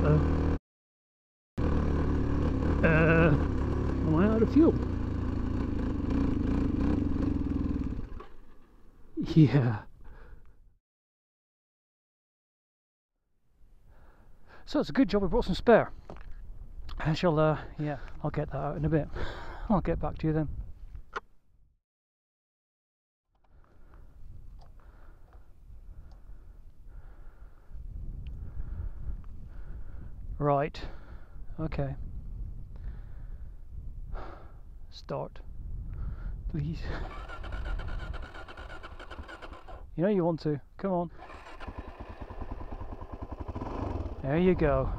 though. Am I out of fuel? Yeah. So it's a good job we brought some spare. I shall, yeah, I'll get that out in a bit. I'll get back to you then. Right, okay. Start, please. You know you want to, come on. There you go.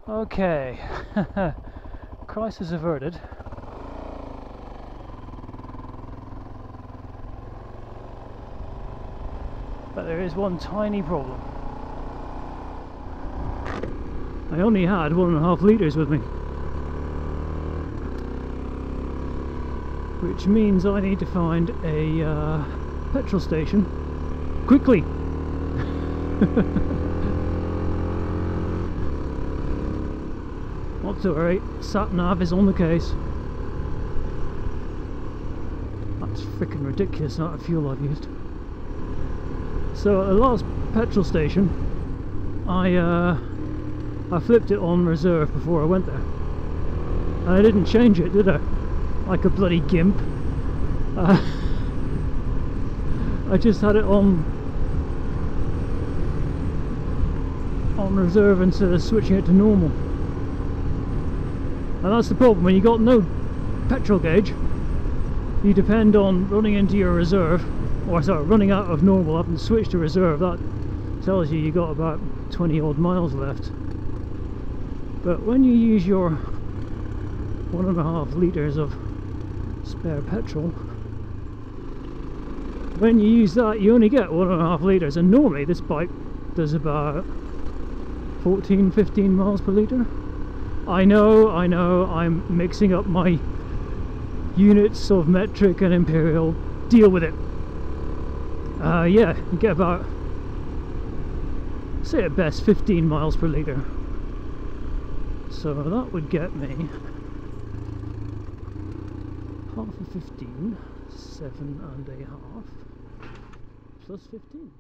Okay, crisis averted. But there is one tiny problem. I only had 1.5 litres with me, which means I need to find a petrol station quickly. Not to worry, sat nav is on the case. That's freaking ridiculous amount of fuel I've used. So at the last petrol station, I flipped it on reserve before I went there, and I didn't change it, did I? Like a bloody gimp. I just had it on reserve instead of switching it to normal. And that's the problem, when you got no petrol gauge, you depend on running into your reserve, or sorry, running out of normal, having to switch to reserve. That tells you got about 20 odd miles left. But when you use your 1.5 litres of spare petrol, when you use that you only get 1.5 litres, and normally this bike does about 14-15 miles per litre. I know, I'm mixing up my units of metric and imperial. Deal with it. Yeah, you get about, say at best, 15 miles per litre. So that would get me half of 15, 7.5 plus 15.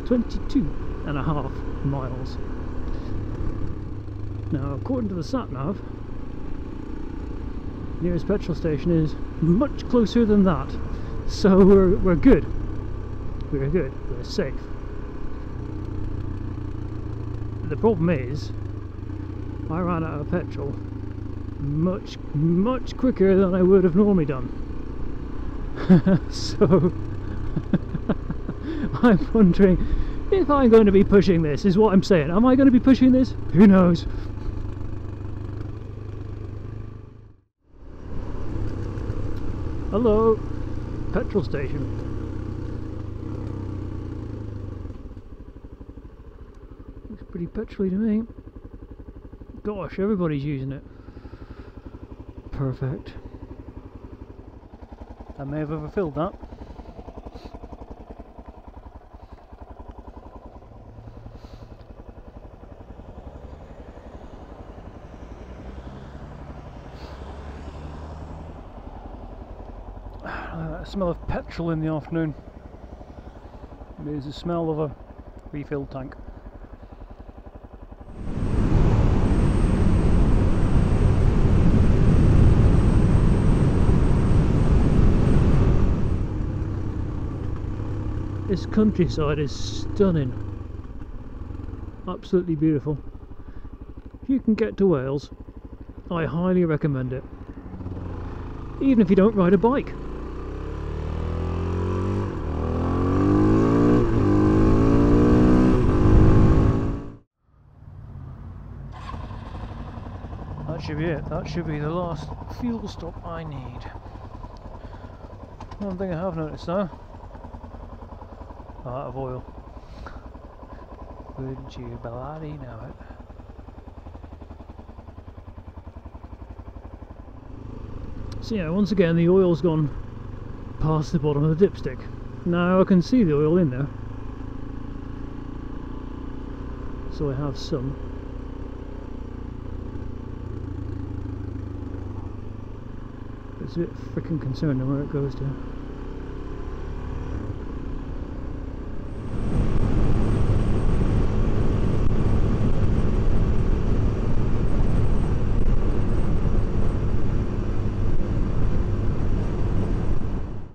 22.5 miles. Now, according to the sat nav, nearest petrol station is much closer than that. So we're good. We're good. We're safe. The problem is, I ran out of petrol much quicker than I would have normally done. So I'm wondering if I'm going to be pushing this, is what I'm saying. Am I going to be pushing this? Who knows? Hello, petrol station. Looks pretty petrol-y to me. Gosh, everybody's using it. Perfect. I may have overfilled that. That smell of petrol in the afternoon. There's the smell of a refilled tank. This countryside is stunning. Absolutely beautiful. If you can get to Wales, I highly recommend it. Even if you don't ride a bike. That should be it. That should be the last fuel stop I need. One thing I have noticed though, out of oil. Wouldn't you bloody know it? So yeah, once again the oil's gone past the bottom of the dipstick. Now I can see the oil in there, so I have some. It's a bit freaking concerning where it goes to.